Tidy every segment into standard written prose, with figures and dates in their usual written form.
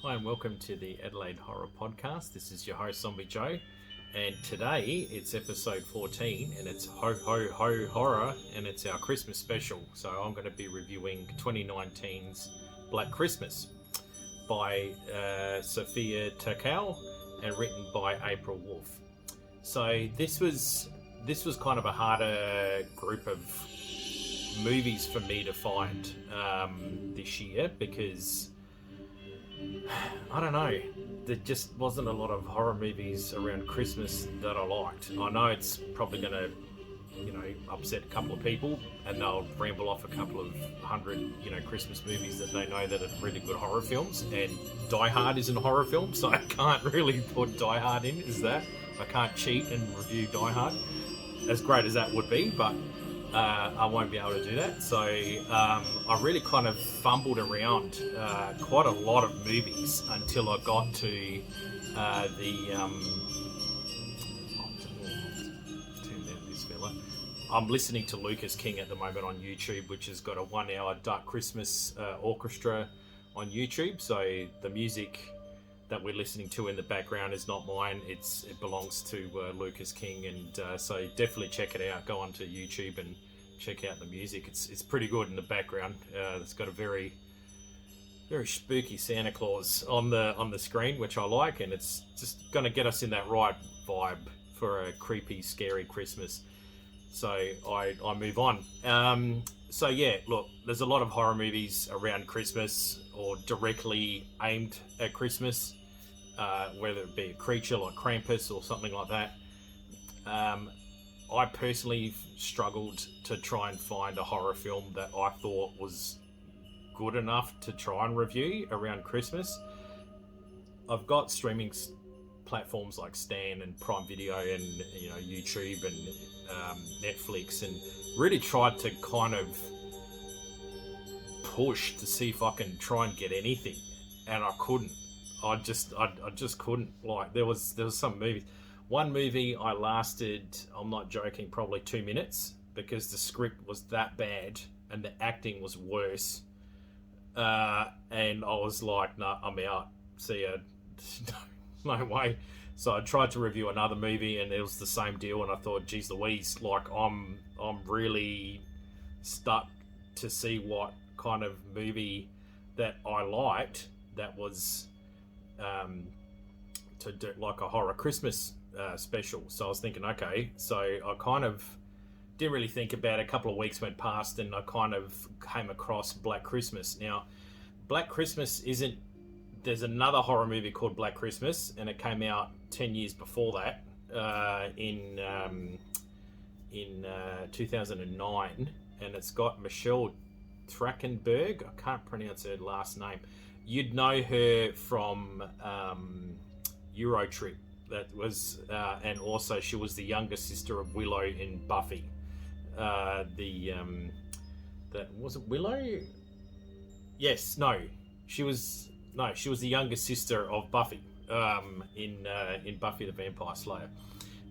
Hi and welcome to the Adelaide Horror Podcast. This is your host Zombie Joe, and today it's episode 14 and it's Ho Ho Ho Horror and it's our Christmas special. So I'm going to be reviewing 2019's Black Christmas by Sophia Turkau and written by April Wolf. So this was kind of a harder group of movies for me to find this year because I don't know. There just wasn't a lot of horror movies around Christmas that I liked. I know it's probably going to, upset a couple of people, and they'll ramble off a couple of hundred, Christmas movies that they know that are really good horror films. And Die Hard isn't a horror film, so I can't really put Die Hard in. I can't cheat and review Die Hard, as great as that would be, but I won't be able to do that. So I really kind of fumbled around quite a lot of movies until I got to turn down this fella. I'm listening to Lucas King at the moment on YouTube, which has got a 1 hour Dark Christmas orchestra on YouTube. So the music that we're listening to in the background is not mine. It belongs to Lucas King, and so definitely check it out. Go onto YouTube and check out the music. It's pretty good in the background. It's got a very spooky Santa Claus on the screen, which I like, and it's just going to get us in that right vibe for a creepy, scary Christmas. So I move on. So yeah, look, there's a lot of horror movies around Christmas or directly aimed at Christmas. Whether it be a creature like Krampus or something like that. I personally struggled to try and find a horror film that I thought was good enough to try and review around Christmas. I've got streaming platforms like Stan and Prime Video and YouTube and Netflix, and really tried to kind of push to see if I can try and get anything, and I couldn't. I just couldn't. Like, there was some movies. One movie I lasted, I'm not joking, probably 2 minutes because the script was that bad and the acting was worse. And I was like, nah, I'm out. See ya. No way. So I tried to review another movie and it was the same deal, and I thought, geez Louise, like I'm really stuck to see what kind of movie that I liked that was to do like a horror Christmas special. So I was thinking, okay, so I kind of didn't really think about it. A couple of weeks went past and I kind of came across Black Christmas. Now, Black Christmas isn't, there's another horror movie called Black Christmas, and it came out 10 years before that in 2009, and it's got Michelle Trachtenberg. I can't pronounce her last name. You'd know her from Eurotrip. That was, and also she was the younger sister of Willow in Buffy. That was it. Willow? Yes. No. She was the younger sister of Buffy. In Buffy the Vampire Slayer.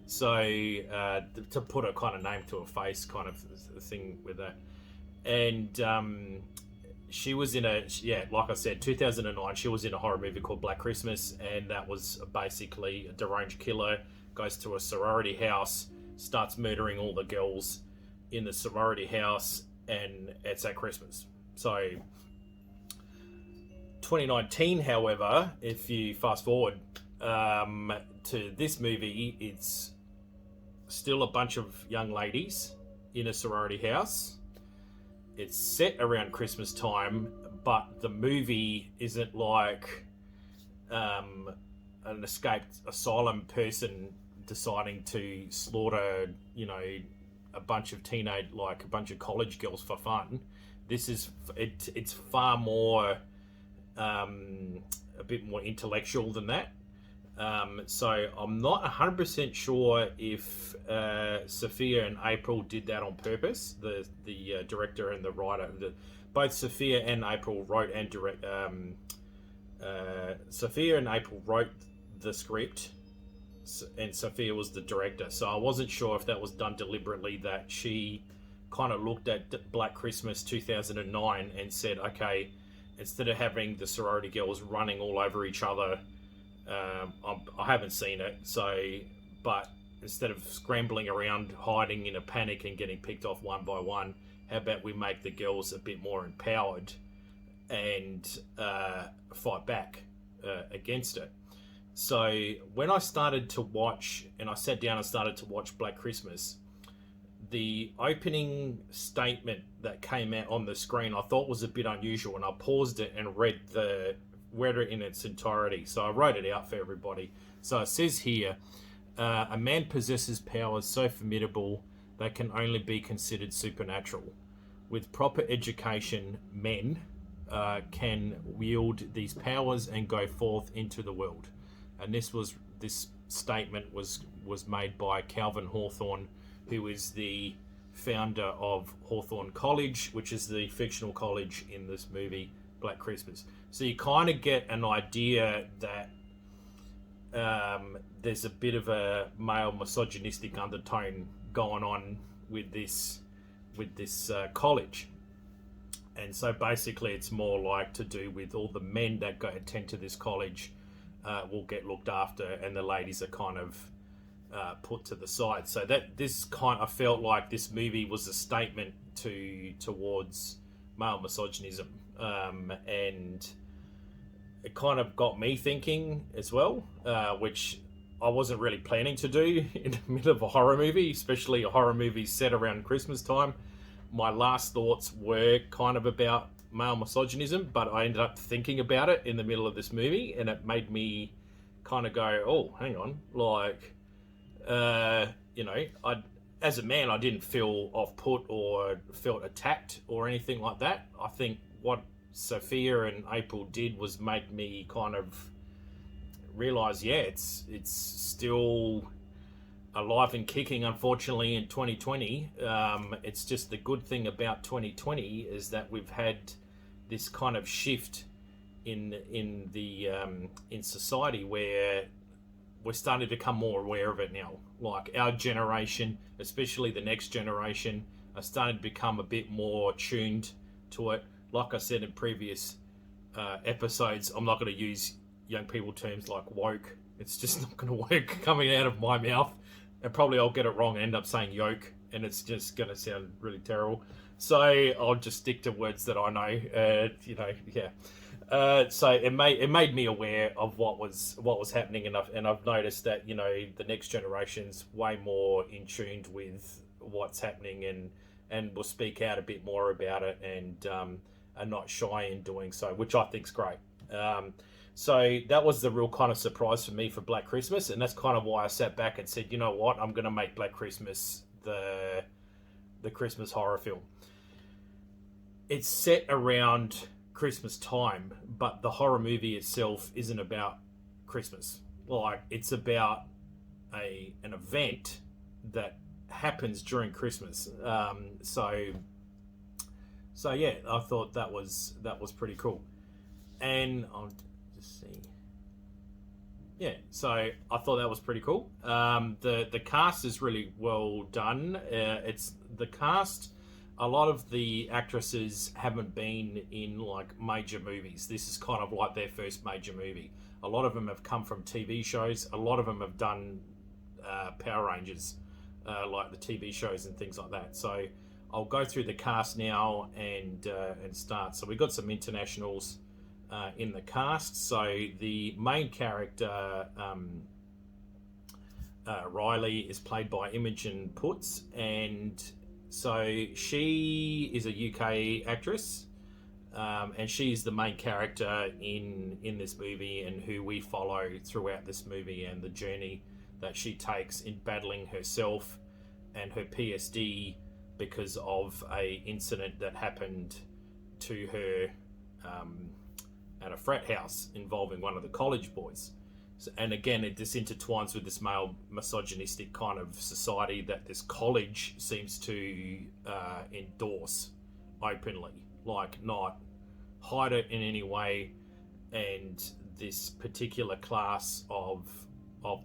So to put a kind of name to a face, kind of thing with that, and. She was in like I said, 2009, she was in a horror movie called Black Christmas, and that was basically a deranged killer goes to a sorority house, starts murdering all the girls in the sorority house, and it's at Christmas. So 2019, however, if you fast forward to this movie, it's still a bunch of young ladies in a sorority house. It's set around Christmas time, but the movie isn't like an escaped asylum person deciding to slaughter, a bunch of a bunch of college girls for fun. This is it's far more a bit more intellectual than that. So I'm not 100% sure if Sophia and April did that on purpose. The director and the writer, both Sophia and April wrote and direct. Sophia and April wrote the script, and Sophia was the director. So I wasn't sure if that was done deliberately. That she kind of looked at Black Christmas 2009 and said, okay, instead of having the sorority girls running all over each other, I haven't seen it, but instead of scrambling around, hiding in a panic and getting picked off one by one, how about we make the girls a bit more empowered and fight back against it? So when I started to watch, and I sat down and started to watch Black Christmas, the opening statement that came out on the screen I thought was a bit unusual, and I paused it and read it in its entirety. So I wrote it out for everybody. So it says here, a man possesses powers so formidable they can only be considered supernatural. With proper education, men can wield these powers and go forth into the world. And this statement was made by Calvin Hawthorne, who is the founder of Hawthorne College, which is the fictional college in this movie, Black Christmas. So you kind of get an idea that there's a bit of a male misogynistic undertone going on with this college. And so basically it's more like to do with all the men that go attend to this college will get looked after, and the ladies are kind of put to the side. So I felt like this movie was a statement towards male misogynism, and it kind of got me thinking as well, which I wasn't really planning to do in the middle of a horror movie, especially a horror movie set around Christmas time. My last thoughts were kind of about male misogynism, but I ended up thinking about it in the middle of this movie, and it made me kind of go, oh, hang on, like, as a man, I didn't feel off-put or felt attacked or anything like that. I think what Sophia and April did was make me kind of realize, it's still alive and kicking, unfortunately, in 2020. It's just the good thing about 2020 is that we've had this kind of shift in society where we're starting to become more aware of it now. Like our generation, especially the next generation, are starting to become a bit more tuned to it. Like I said in previous episodes, I'm not going to use young people terms like woke. It's just not going to work coming out of my mouth. And probably I'll get it wrong and end up saying yoke, and it's just going to sound really terrible. So I'll just stick to words that I know. So it made me aware of what was happening, and I've noticed that the next generation's way more in tune with what's happening, and will speak out a bit more about it, and are not shy in doing so, which I think's great. So that was the real kind of surprise for me for Black Christmas, and that's kind of why I sat back and said, you know what, I'm going to make Black Christmas the Christmas horror film. It's set around Christmas time, but the horror movie itself isn't about Christmas. Like, it's about an event that happens during Christmas. So yeah, I thought that was pretty cool. And I'll just see. Yeah, so I thought that was pretty cool. The cast is really well done. It's the cast. A lot of the actresses haven't been in like major movies. This is kind of like their first major movie. A lot of them have come from TV shows. A lot of them have done Power Rangers, like the TV shows and things like that. So I'll go through the cast now and start. So we've got some internationals in the cast. So the main character, Riley, is played by Imogen Poots, and so she is a UK actress, and she's the main character in this movie, and who we follow throughout this movie and the journey that she takes in battling herself and her PSD because of a incident that happened to her at a frat house involving one of the college boys. So, and again, this intertwines with this male misogynistic kind of society that this college seems to endorse openly, like not hide it in any way. And this particular class of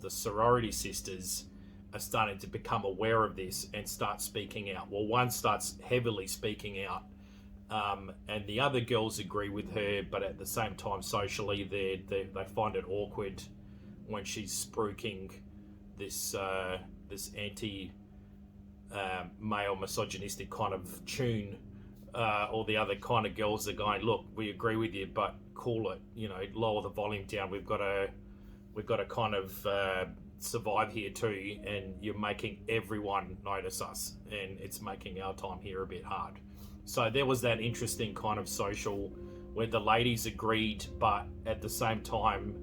the sorority sisters are starting to become aware of this and start speaking out. Well, one starts heavily speaking out and the other girls agree with her, but at the same time, socially, they find it awkward when she's spruiking this anti male misogynistic kind of tune. All the other kind of girls are going, look, we agree with you, but cool it, lower the volume down. We've got to kind of survive here too, and you're making everyone notice us, and it's making our time here a bit hard. So there was that interesting kind of social where the ladies agreed, but at the same time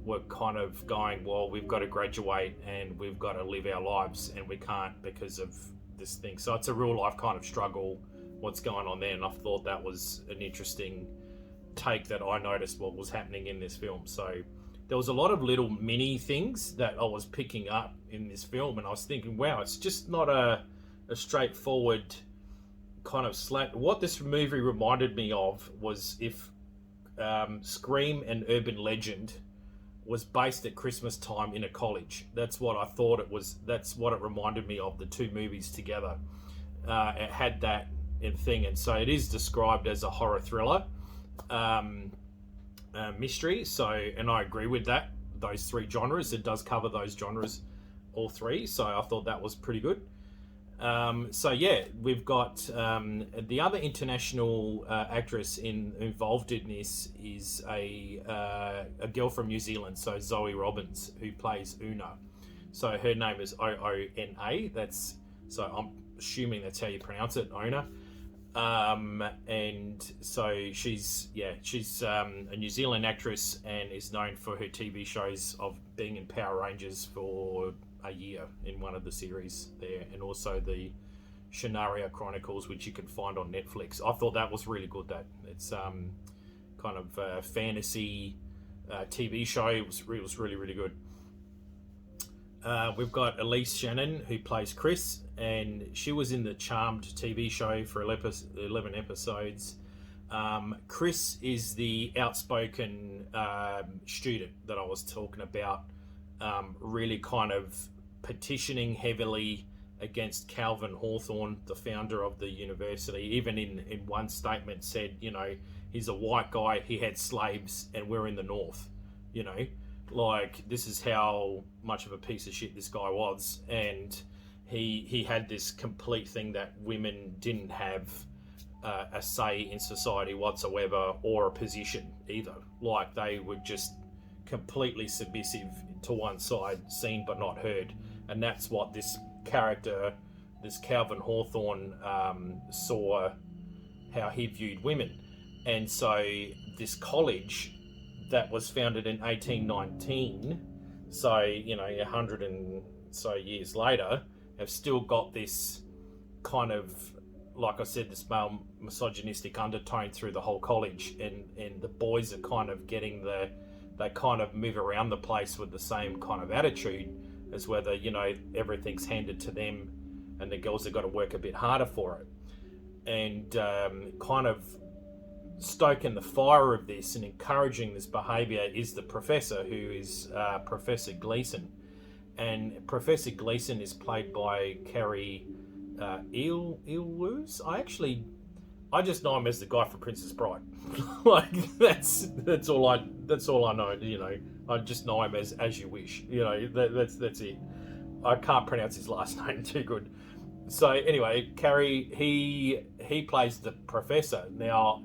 were kind of going, well, we've got to graduate and we've got to live our lives, and we can't because of this thing. So it's a real life kind of struggle, what's going on there, and I thought that was an interesting take that I noticed what was happening in this film. So there was a lot of little mini things that I was picking up in this film, and I was thinking, wow, it's just not a straightforward kind of slant. What this movie reminded me of was if Scream and Urban Legend was based at Christmas time in a college. That's what I thought it was. That's what it reminded me of, the two movies together. It had that thing, and so it is described as a horror thriller mystery. So, and I agree with that. Those three genres, it does cover those genres, all three. So I thought that was pretty good. So yeah, we've got the other international actress involved in this is a girl from New Zealand, so Zoe Robbins, who plays Una. So her name is Oona. So I'm assuming that's how you pronounce it, Ona. And so she's a New Zealand actress and is known for her TV shows of being in Power Rangers for a year in one of the series there, and also the Shannara Chronicles, which you can find on Netflix. I thought that was really good. That it's kind of a fantasy TV show. It was really, really good. We've got Elise Shannon, who plays Chris, and she was in the Charmed TV show for 11 episodes. Chris is the outspoken student that I was talking about, really kind of petitioning heavily against Calvin Hawthorne, the founder of the university. Even in one statement said, he's a white guy, he had slaves, and we're in the North, like this is how much of a piece of shit this guy was. And he had this complete thing that women didn't have a say in society whatsoever, or a position either. Like they were just completely submissive to one side, seen but not heard. And that's what this character, this Calvin Hawthorne, saw, how he viewed women. And so this college that was founded in 1819, so 100 and so years later, have still got this kind of, like I said, this male misogynistic undertone through the whole college, and the boys are kind of getting they kind of move around the place with the same kind of attitude as whether, everything's handed to them and the girls have got to work a bit harder for it. And kind of stoking the fire of this and encouraging this behaviour is the professor, who is Professor Gleason. And Professor Gleason is played by Carrie Eelwoos. I just know him as the guy from Princess Bride. Like that's all I know. I just know him as You Wish. That's it. I can't pronounce his last name too good. So anyway, Carrie, he plays the professor. Now,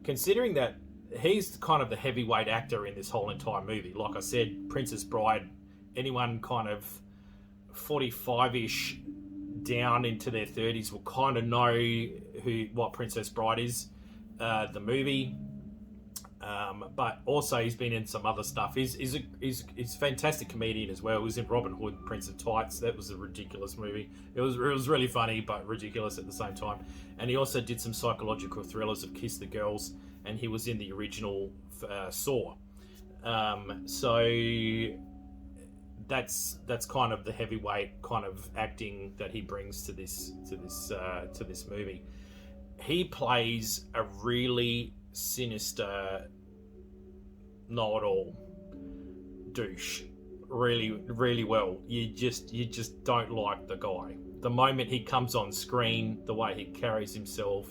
considering that he's kind of the heavyweight actor in this whole entire movie, like I said, Princess Bride, anyone kind of 45-ish down into their 30s will kind of know what Princess Bride is, the movie. But also he's been in some other stuff. He's a fantastic comedian as well. He was in Robin Hood, Prince of Tights. That was a ridiculous movie. It was really funny, but ridiculous at the same time. And he also did some psychological thrillers of Kiss the Girls, and he was in the original Saw. So that's kind of the heavyweight kind of acting that he brings to this movie. He plays a really sinister, know-it-all douche really, really well. You just don't like the guy. The moment he comes on screen, the way he carries himself,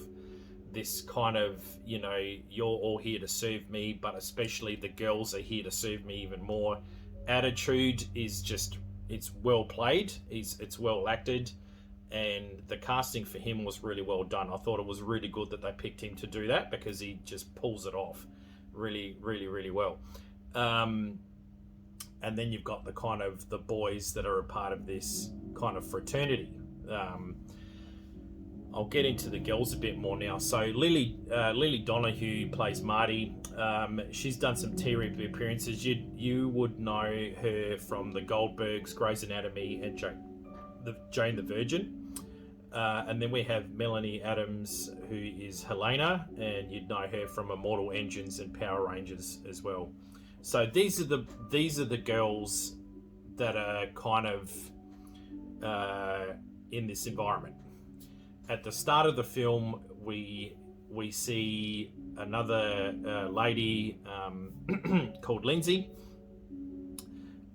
this kind of, you're all here to serve me, but especially the girls are here to serve me even more attitude is just, it's well played, it's well acted, and the casting for him was really well done. I thought it was really good that they picked him to do that, because he just pulls it off really, really, really well. And then you've got the kind of the boys that are a part of this kind of fraternity. I'll get into the girls a bit more now. So Lily Donahue plays Marty. She's done some TV appearances. You would know her from the Goldbergs, Grey's Anatomy, and Jane the Virgin. And then we have Melanie Adams, who is Helena, and you'd know her from Immortal Engines and Power Rangers as well. So these are the girls that are kind of in this environment. At the start of the film, we see another lady called Lindsay,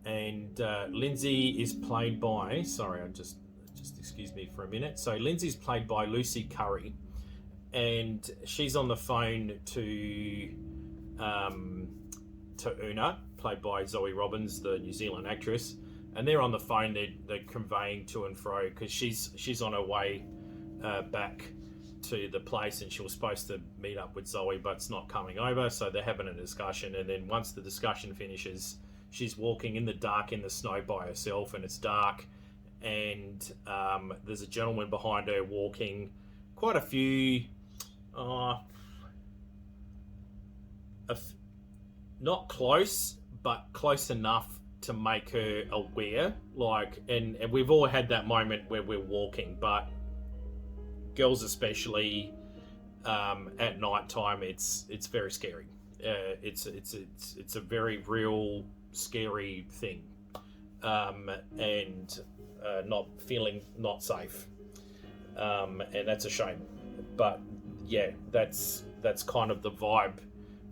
and Lindsay is played by. Sorry, just excuse me for a minute. So Lindsay's played by Lucy Curry, and she's on the phone to Una, played by Zoe Robbins, the New Zealand actress, and they're on the phone. They're conveying to and fro because she's on her way back to the place, and she was supposed to meet up with Zoe, but it's not coming over, so they're having a discussion. And then once the discussion finishes, she's walking in the dark in the snow by herself, and it's dark, and there's a gentleman behind her walking quite a few not close, but close enough to make her aware, and we've all had that moment where we're walking, but girls especially, at night time, it's very scary. It's a very real scary thing, and not feeling not safe, and that's a shame. But yeah, that's kind of the vibe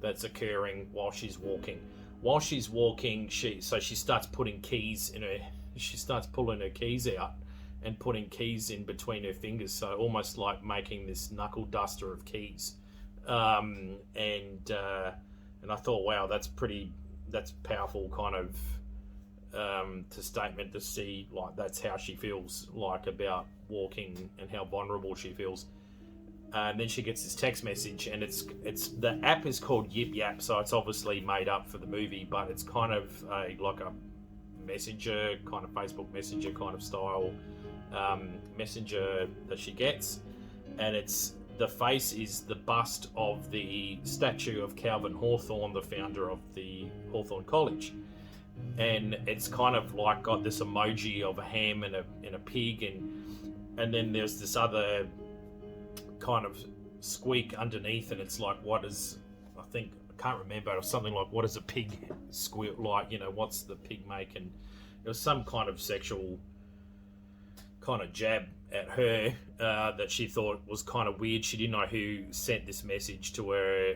that's occurring while she's walking. While she's walking, she starts putting keys in her. She starts pulling her keys out and putting keys in between her fingers, so almost like making this knuckle duster of keys. And I thought, wow, that's powerful kind of to statement to see, like, that's how she feels like about walking and how vulnerable she feels. And then she gets this text message, and it's the app is called Yip Yap, so it's obviously made up for the movie, but it's kind of like a messenger, kind of Facebook Messenger kind of style messenger that she gets, and the face is the bust of the statue of Calvin Hawthorne, the founder of the Hawthorne College, and it's kind of like got this emoji of a ham and a pig, and then there's this other kind of squeak underneath, and it's like, I can't remember, or something like, what does a pig squeal like, what's the pig make? And it was some kind of sexual kind of jab at her that she thought was kind of weird. She didn't know who sent this message to her,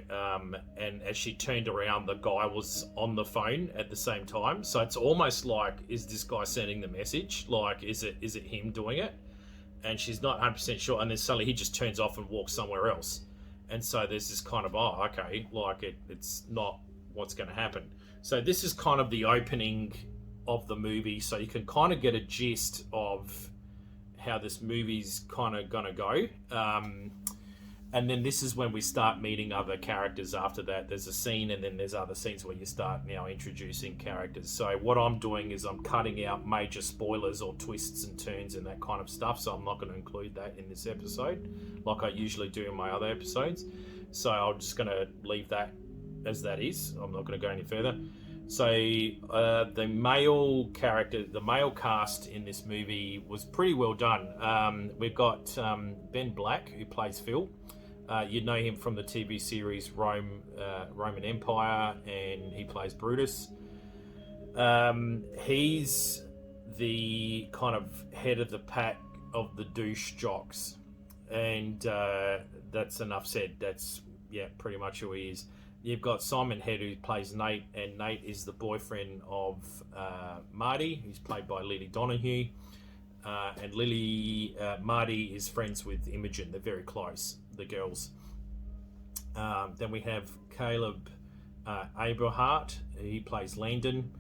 and as she turned around, the guy was on the phone at the same time, so it's almost like, is this guy sending the message? Like, is it him doing it? And she's not 100% sure, and then suddenly he just turns off and walks somewhere else. And so there's this kind of, okay, like it's not what's going to happen. So this is kind of the opening of the movie, so you can kind of get a gist of how this movie's kind of going to go. And then this is when we start meeting other characters after that. There's a scene, and then there's other scenes where you start now introducing characters. So what I'm doing is I'm cutting out major spoilers or twists and turns and that kind of stuff. So I'm not going to include that in this episode like I usually do in my other episodes. So I'm just going to leave that as that is. I'm not going to go any further. So the male cast in this movie was pretty well done. We've got Ben Black, who plays Phil. You'd know him from the TV series Roman Empire, and he plays Brutus. He's the kind of head of the pack of the douche jocks, and that's enough said. That's pretty much who he is. You've got Simon Head, who plays Nate, and Nate is the boyfriend of Marty, who's played by Lily Donahue. And Marty is friends with Imogen. They're very close, the girls. Then we have Caleb Aberhart. He plays Landon.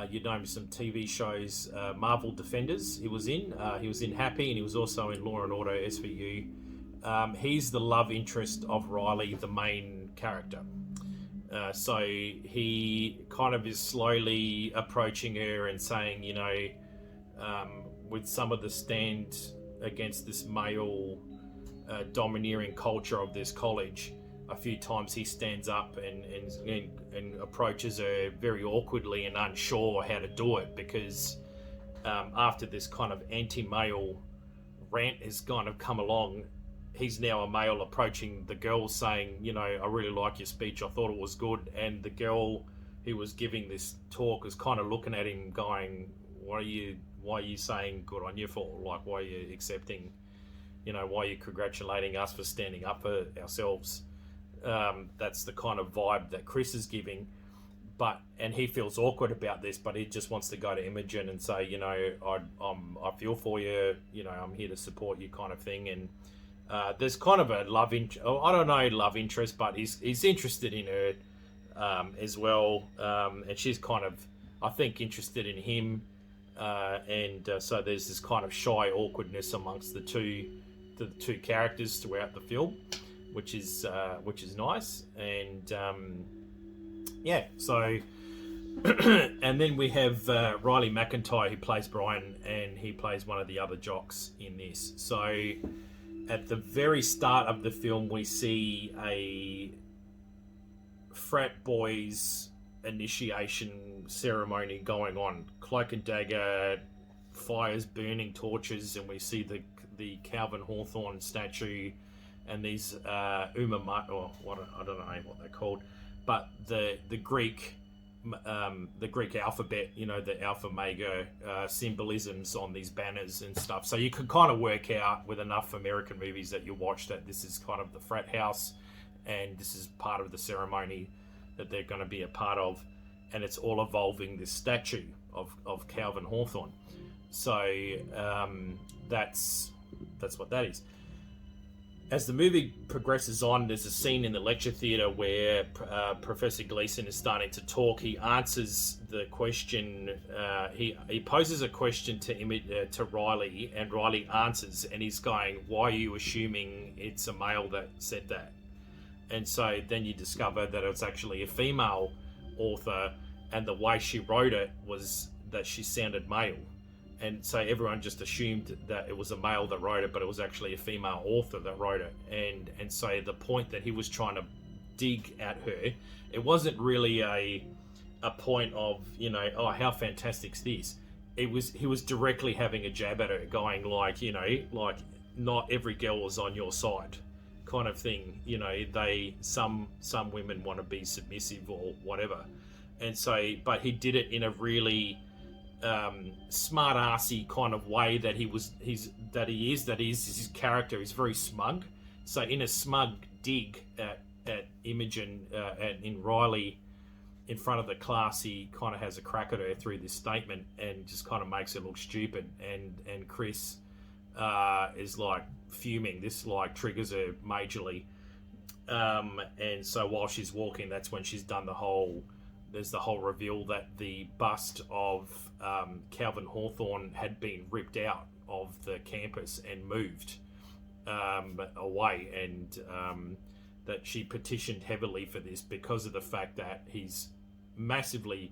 You know him from TV shows, Marvel Defenders. He was in. He was in Happy, and he was also in Law and Order SVU. He's the love interest of Riley, the main character. So he kind of is slowly approaching her and saying, with some of the stand against this male domineering culture of this college, a few times he stands up and approaches her very awkwardly and unsure how to do it, because after this kind of anti-male rant has kind of come along, he's now a male approaching the girl saying, I really like your speech, I thought it was good. And the girl who was giving this talk is kind of looking at him going, why are you saying good on you for? Like, why are you accepting, why are you congratulating us for standing up for ourselves? That's the kind of vibe that Chris is giving. And he feels awkward about this, but he just wants to go to Imogen and say, I feel for you, I'm here to support you, kind of thing. And there's kind of a love interest, but he's interested in her as well, and she's kind of, I think, interested in him, and so there's this kind of shy awkwardness amongst the two characters throughout the film, which is nice. And so and then we have Riley McIntyre, who plays Brian, and he plays one of the other jocks in this. So at the very start of the film, we see a frat boys initiation ceremony going on. Cloak and dagger, fires burning, torches, and we see the Calvin Hawthorne statue and these I don't know what they're called, but the Greek alphabet, the alpha mega symbolisms on these banners and stuff. So you can kind of work out with enough American movies that you watch that this is kind of the frat house, and this is part of the ceremony that they're going to be a part of, and it's all involving this statue of Calvin Hawthorne. So that's what that is. As the movie progresses on, there's a scene in the lecture theatre where Professor Gleason is starting to talk. He answers the question. He poses a question to Riley, and Riley answers, and he's going, "Why are you assuming it's a male that said that?" And so then you discover that it's actually a female author, and the way she wrote it was that she sounded male. And so everyone just assumed that it was a male that wrote it, but it was actually a female author that wrote it. And so the point that he was trying to dig at her, it wasn't really a point of, how fantastic's this. He was directly having a jab at her, going like not every girl is on your side, kind of thing. Some women want to be submissive or whatever. And so, but he did it in a really smart assy kind of way that his character is very smug. So in a smug dig at Imogen and in Riley in front of the class, he kind of has a crack at her through this statement and just kind of makes her look stupid, and Chris is like fuming. This like triggers her majorly, and so while she's walking, that's when she's done there's the whole reveal that the bust of Calvin Hawthorne had been ripped out of the campus and moved away, and that she petitioned heavily for this because of the fact that he's massively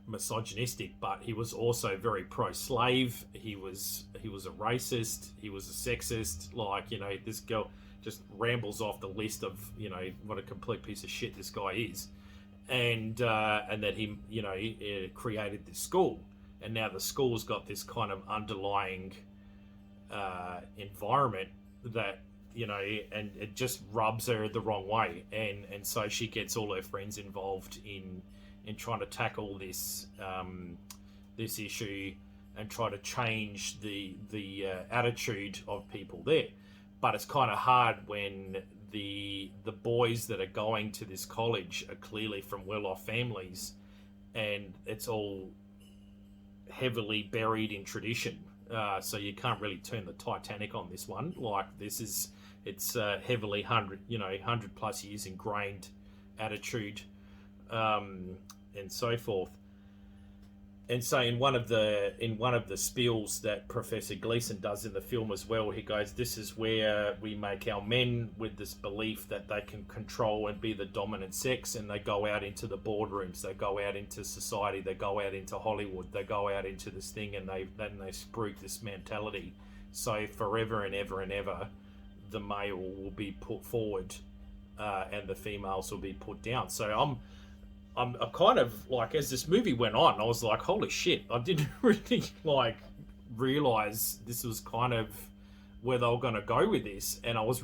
misogynistic, but he was also very pro-slave. He was a racist. He was a sexist. This girl just rambles off the list of what a complete piece of shit this guy is, and that he created this school, and now the school's got this kind of underlying environment that and it just rubs her the wrong way, and so she gets all her friends involved in trying to tackle this issue and try to change the attitude of people there. But it's kind of hard when the boys that are going to this college are clearly from well-off families, and it's all heavily buried in tradition. So you can't really turn the Titanic on this one. Like, this is It's heavily 100 plus years ingrained attitude, and so forth. And so in one of the spiels that Professor Gleason does in the film as well, he goes, "This is where we make our men with this belief that they can control and be the dominant sex, and they go out into the boardrooms, they go out into society, they go out into Hollywood, they go out into this thing, and they spruik this mentality. So forever and ever and ever, the male will be put forward, and the females will be put down." So I'm kind of like, as this movie went on, I was like, holy shit, I didn't really realize this was kind of where they were going to go with this. And I was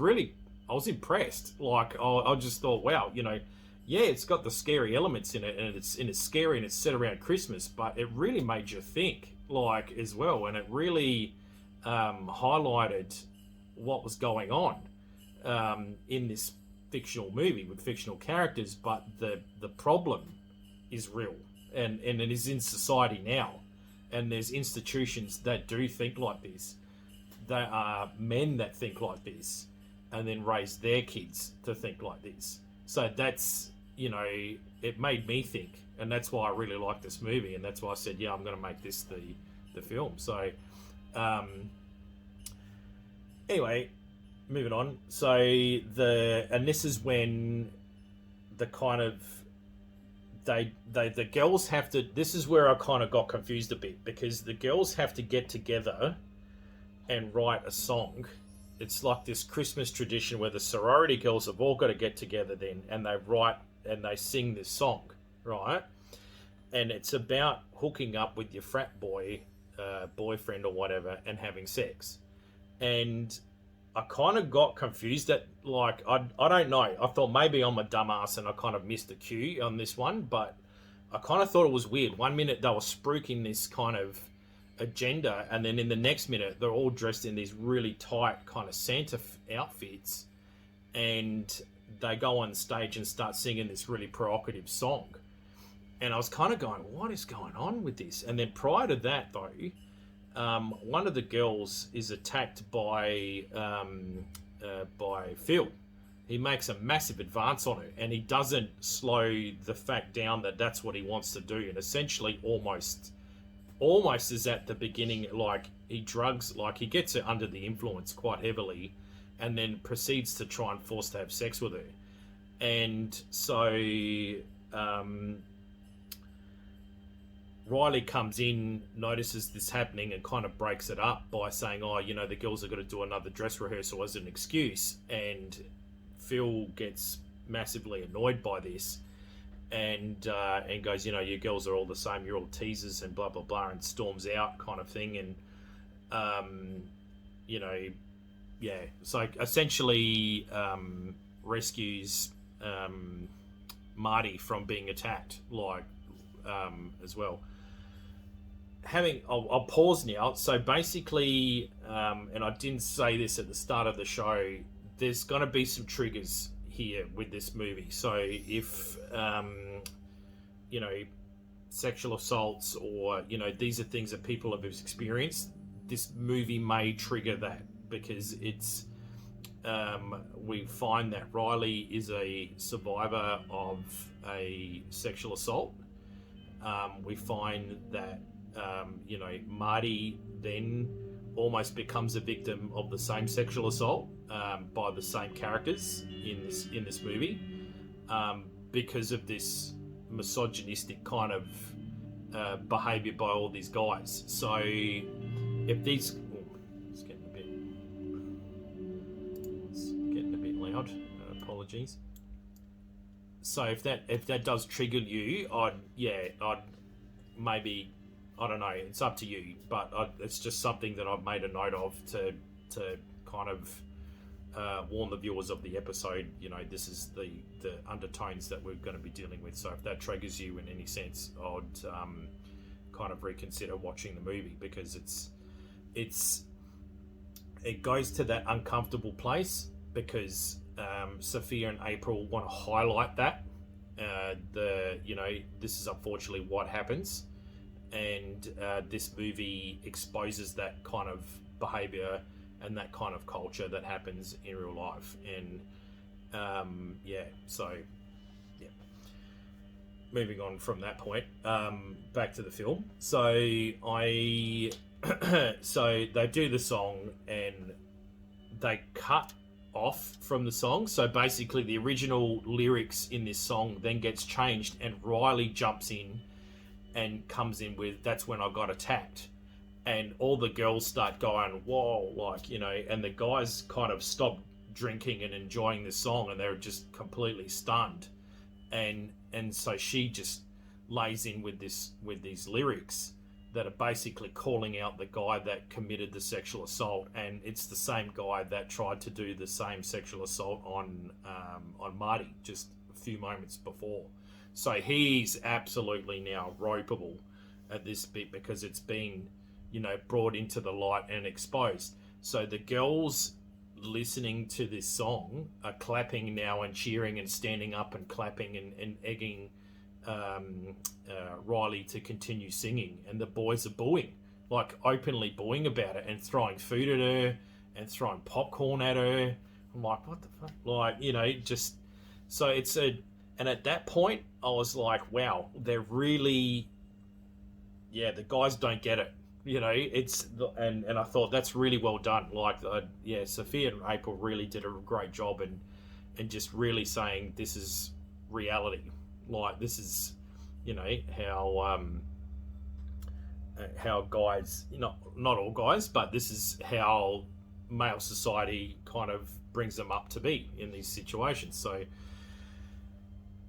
impressed. Like, I just thought, wow, yeah, it's got the scary elements in it, and it's scary, and it's set around Christmas, but it really made you think, like, as well. And it really highlighted what was going on in this fictional movie with fictional characters, but the problem is real, and it is in society now, and there's institutions that do think like this. There are men that think like this and then raise their kids to think like this. So that's, it made me think, and that's why I really like this movie, and that's why I said, yeah, I'm going to make this the film. So anyway, moving on. So this is when the kind of the girls have to. This is where I kind of got confused a bit, because the girls have to get together and write a song. It's like this Christmas tradition where the sorority girls have all got to get together then, and they write and they sing this song, right? And it's about hooking up with your frat boy, boyfriend or whatever, and having sex. And I kind of got confused at, like, I don't know. I thought maybe I'm a dumbass and I kind of missed the cue on this one, but I kind of thought it was weird. One minute they were spruiking this kind of agenda, and then in the next minute they're all dressed in these really tight kind of Santa outfits, and they go on stage and start singing this really provocative song. And I was kind of going, what is going on with this? And then prior to that, though, one of the girls is attacked by Phil. He makes a massive advance on her, and he doesn't slow the fact down that that's what he wants to do. And essentially, almost is at the beginning, like, he gets her under the influence quite heavily, and then proceeds to try and force to have sex with her. And so Riley comes in, notices this happening, and kind of breaks it up by saying, oh, the girls are going to do another dress rehearsal as an excuse. And Phil gets massively annoyed by this, and goes, you girls are all the same, you're all teasers and blah, blah, blah, and storms out kind of thing. And, yeah. So essentially rescues Marty from being attacked, as well. I'll pause now. So basically, and I didn't say this at the start of the show, there's going to be some triggers here with this movie. So if, sexual assaults or, these are things that people have experienced, this movie may trigger that, because it's, we find that Riley is a survivor of a sexual assault. We find that, Marty then almost becomes a victim of the same sexual assault by the same characters in this movie, because of this misogynistic kind of behavior by all these guys. So if these, it's getting a bit loud. Apologies. So if that does trigger you, I'd maybe, I don't know, it's up to you, but it's just something that I've made a note of to kind of warn the viewers of the episode. This is the undertones that we're going to be dealing with. So if that triggers you in any sense, I'd kind of reconsider watching the movie, because it goes to that uncomfortable place, because Sophia and April want to highlight that this is unfortunately what happens, and this movie exposes that kind of behavior and that kind of culture that happens in real life. And so moving on from that point, back to the film. So so they do the song and they cut off from the song. So basically the original lyrics in this song then gets changed, and Riley jumps in and comes in with "That's when I got attacked." And all the girls start going, whoa, like, you know, and the guys kind of stop drinking and enjoying this song, and they're just completely stunned. And so she just lays in with these lyrics that are basically calling out the guy that committed the sexual assault, and it's the same guy that tried to do the same sexual assault on Marty just a few moments before. So he's absolutely now ropeable at this bit because it's been, you know, brought into the light and exposed. So the girls listening to this song are clapping now and cheering and standing up and clapping and egging Riley to continue singing, and the boys are booing, like openly booing about it and throwing food at her and throwing popcorn at her. I'm like, what the fuck? Like, you know, just so it's a, and at that point I was like, wow, they're really, yeah, the guys don't get it. You know, it's, and I thought that's really well done. Like, Sophia and April really did a great job and just really saying this is reality. Like, this is, you know, how guys, not all guys, but this is how male society kind of brings them up to be in these situations. So,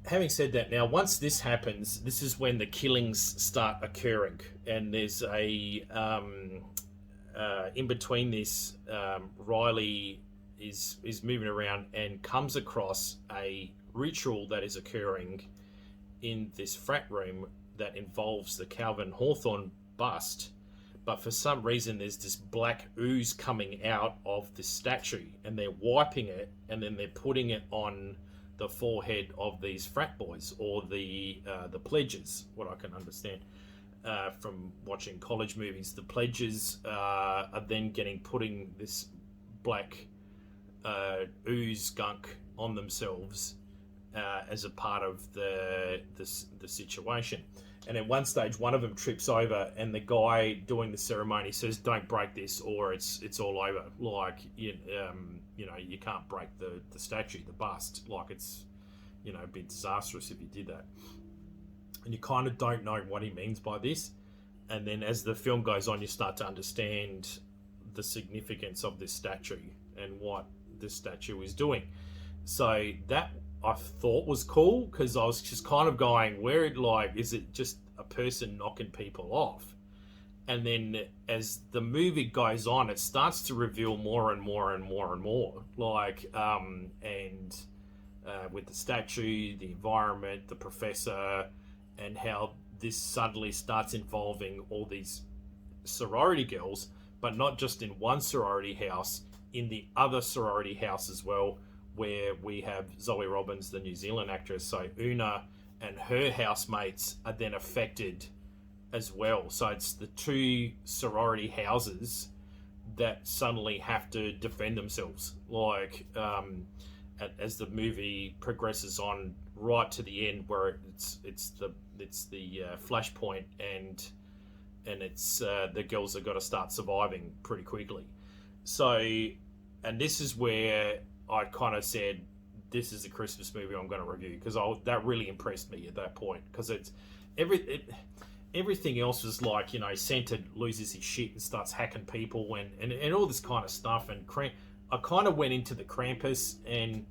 having said that, now once this happens, this is when the killings start occurring, and there's a in between this, Riley is moving around and comes across a ritual that is occurring in this frat room that involves the Calvin Hawthorne bust, but for some reason there's this black ooze coming out of the statue, and they're wiping it and then they're putting it on the forehead of these frat boys, or the pledges, what I can understand from watching college movies. The pledges are then putting this black ooze gunk on themselves as a part of the situation. And at one stage, one of them trips over, and the guy doing the ceremony says, "Don't break this, or it's all over." Like, you know, you can't break the statue, the bust. Like, it's, you know, it'd be disastrous if you did that. And you kind of don't know what he means by this. And then as the film goes on, you start to understand the significance of this statue and what this statue is doing. So that I thought was cool, because I was just kind of going, where, like, is it just a person knocking people off? And then as the movie goes on, it starts to reveal more and more and more and more. Like, with the statue, the environment, the professor, and how this suddenly starts involving all these sorority girls, but not just in one sorority house, in the other sorority house as well, where we have Zoe Robbins, the New Zealand actress. So Una and her housemates are then affected as well. So it's the two sorority houses that suddenly have to defend themselves. Like, as the movie progresses on right to the end, where it's the flashpoint, and it's the girls have got to start surviving pretty quickly. So, and this is where I kind of said, this is a Christmas movie I'm going to review, because that really impressed me at that point, because it's everything else was like, you know, Santa loses his shit and starts hacking people and all this kind of stuff, and I kind of went into the Krampus, and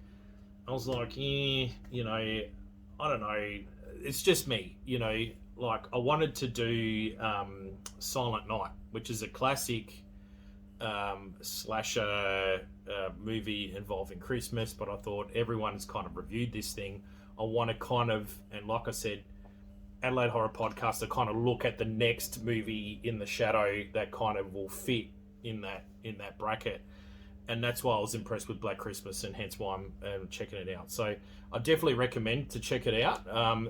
I was like, you know, I don't know, it's just me, you know, like I wanted to do Silent Night, which is a classic slasher movie involving Christmas, but I thought everyone's kind of reviewed this thing. I want to kind of, and like I said, Adelaide Horror Podcast, to kind of look at the next movie in the shadow that kind of will fit in that bracket, and that's why I was impressed with Black Christmas, and hence why I'm checking it out. So I definitely recommend to check it out.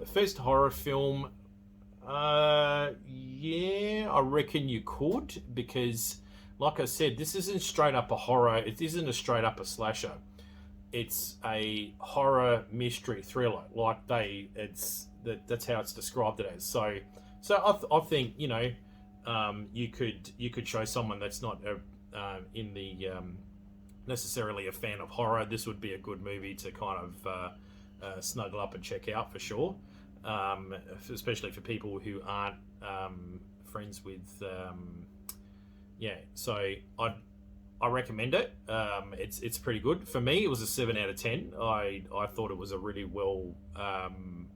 First horror film, yeah, I reckon you could, because like I said, this isn't straight up a horror. It isn't a straight up a slasher. It's a horror mystery thriller. That's how it's described it as. So I think you could show someone that's not in the necessarily a fan of horror. This would be a good movie to kind of snuggle up and check out for sure. Especially for people who aren't friends with so I recommend it. It's pretty good. For me, it was a 7 out of 10. I thought it was a really well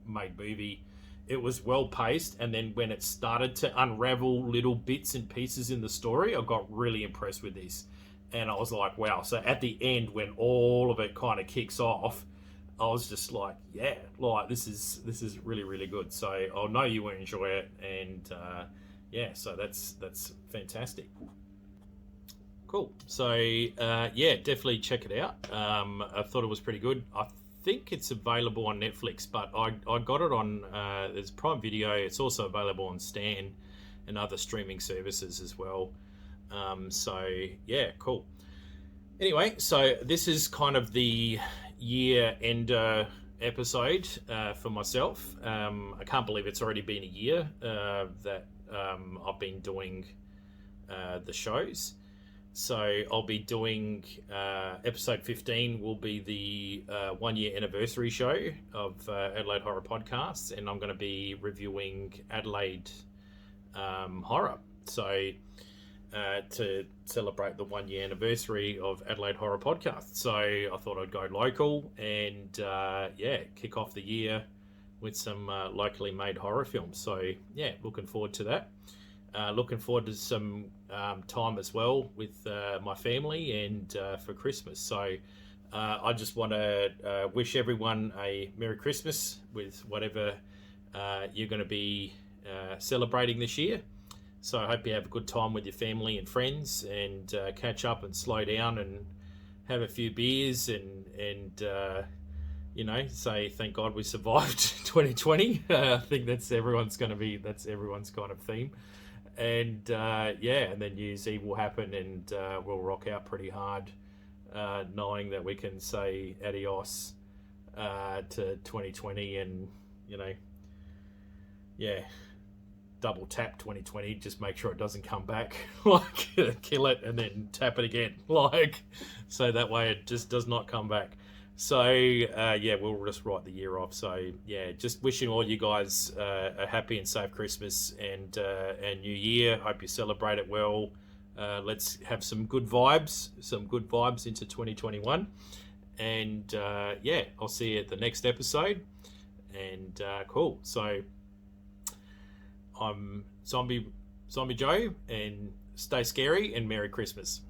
made movie. It was well paced, and then when it started to unravel little bits and pieces in the story, I got really impressed with this. And I was like, wow. So at the end, when all of it kind of kicks off, I was just like, yeah, like this is really, really good. So I know you will enjoy it, and so that's fantastic. Cool. So definitely check it out. I thought it was pretty good. I think it's available on Netflix, but I got it on there's Prime Video. It's also available on Stan and other streaming services as well. Cool. Anyway, so this is kind of the year ender episode for myself. I can't believe it's already been a year that I've been doing the shows. So I'll be doing episode 15 will be the 1 year anniversary show of Adelaide Horror Podcasts, and I'm going to be reviewing Adelaide Horror. So to celebrate the 1 year anniversary of Adelaide Horror Podcast. So I thought I'd go local and kick off the year with some locally made horror films. So looking forward to that. Looking forward to some time as well with my family and for Christmas. So I just want to wish everyone a Merry Christmas with whatever you're going to be celebrating this year. So I hope you have a good time with your family and friends, and catch up and slow down and have a few beers and say thank God we survived 2020. I think that's everyone's kind of theme. And and then New Year's Eve will happen, and we'll rock out pretty hard, knowing that we can say adios to 2020 and double tap 2020, just make sure it doesn't come back, kill it and then tap it again, so that way it just does not come back. So we'll just write the year off. So just wishing all you guys a happy and safe Christmas and New Year. Hope you celebrate it well. Let's have some good vibes into 2021. And I'll see you at the next episode. And cool. So I'm Zombie Joe, and stay scary and Merry Christmas.